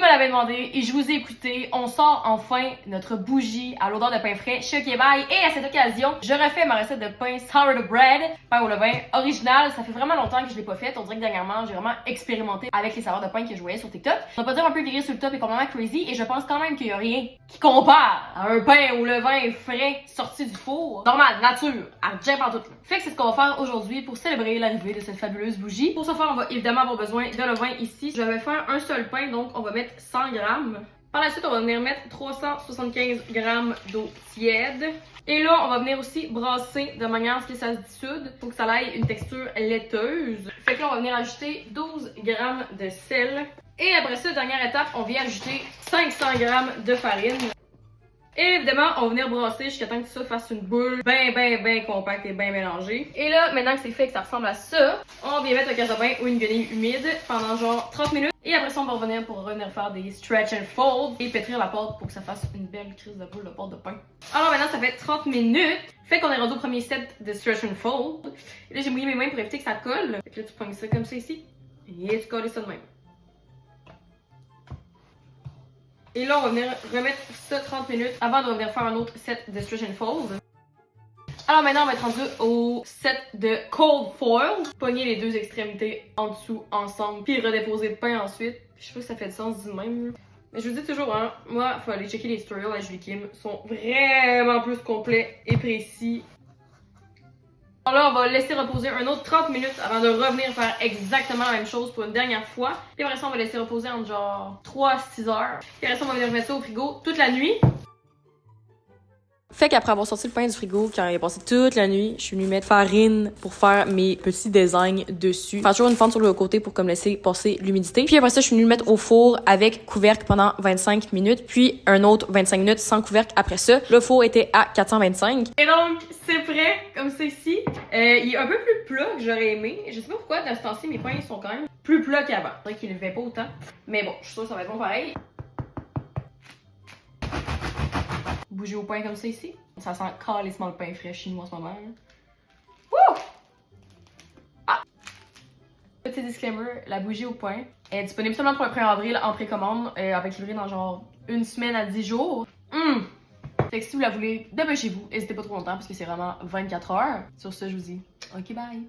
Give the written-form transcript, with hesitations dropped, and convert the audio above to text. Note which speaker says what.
Speaker 1: me l'avez demandé et je vous ai écouté. On sort enfin notre bougie à l'odeur de pain frais chez OK Bye. Et à cette occasion, je refais ma recette de pain sourdough bread, pain au levain original. Ça fait vraiment longtemps que je l'ai pas fait. On dirait que dernièrement, j'ai vraiment expérimenté avec les saveurs de pain que je voyais sur TikTok. On va pas dire un peu viré sur le top et complètement crazy. Et je pense quand même qu'il y a rien qui compare à un pain au levain frais sorti du four. Normal, nature, à jab en tout. Fait que c'est ce qu'on va faire aujourd'hui pour célébrer l'arrivée de cette fabuleuse bougie. Pour ce faire, on va évidemment avoir besoin de levain ici. Je vais faire un seul pain, donc on va mettre 100 grammes. Par la suite, on va venir mettre 375 grammes d'eau tiède. Et là, on va venir aussi brasser de manière à ce que ça se dissoude pour que ça ait une texture laiteuse. Fait que là, on va venir ajouter 12 grammes de sel. Et après ça, dernière étape, on vient ajouter 500 grammes de farine. Et évidemment, on va venir brasser jusqu'à temps que tout ça fasse une boule bien compacte et bien mélangée. Et là, maintenant que c'est fait, que ça ressemble à ça, on vient mettre un casse-pain ou une guenille humide pendant genre 30 minutes. Et après ça, on va revenir pour revenir faire des stretch and fold et pétrir la pâte pour que ça fasse une belle crise de boule de pâte de pain. Alors maintenant, ça fait 30 minutes. Fait qu'on est rendu au premier set de stretch and fold. Et là, j'ai mouillé mes mains pour éviter que ça colle. Fait que là, tu pognes ça comme ça ici. Et tu colles ça de même. Et là, on va venir remettre ça 30 minutes avant de revenir faire un autre set de stretch and fold. Alors maintenant, on va être rendu au set de cold foil. Pogner les deux extrémités en dessous ensemble, puis redéposer le pain ensuite. Je sais pas si ça fait du sens dit de même. Mais je vous dis toujours, hein, moi, faut aller checker les tutorials à Julie Kim. Ils sont vraiment plus complets et précis. Alors là, on va laisser reposer un autre 30 minutes avant de revenir faire exactement la même chose pour une dernière fois. Puis après ça, on va laisser reposer entre genre 3 à 6 heures. Puis après ça, on va venir mettre ça au frigo toute la nuit. Fait qu'après avoir sorti le pain du frigo, quand il est passé toute la nuit, je suis venue mettre farine pour faire mes petits designs dessus. Faire toujours une fente sur le côté pour comme laisser passer l'humidité. Puis après ça, je suis venue le mettre au four avec couvercle pendant 25 minutes, puis un autre 25 minutes sans couvercle après ça. Le four était à 425. Et donc, c'est prêt, comme c'est ici. Il est un peu plus plat que j'aurais aimé. Je sais pas pourquoi, dans ce temps-ci, mes pains sont quand même plus plats qu'avant. C'est vrai qu'ils ne levaient pas autant. Mais bon, je suis sûre que ça va être bon pareil. Bouger au pain comme ça ici. Ça sent calissement le pain frais chez nous en ce moment. Wouh! Ah! Petit disclaimer, la bougie au pain est disponible seulement pour le 1er avril en précommande, avec livré dans genre une semaine à 10 jours. Fait que si vous la voulez, dépêchez-vous. N'hésitez pas trop longtemps parce que c'est vraiment 24 heures. Sur ce, je vous dis OK, bye!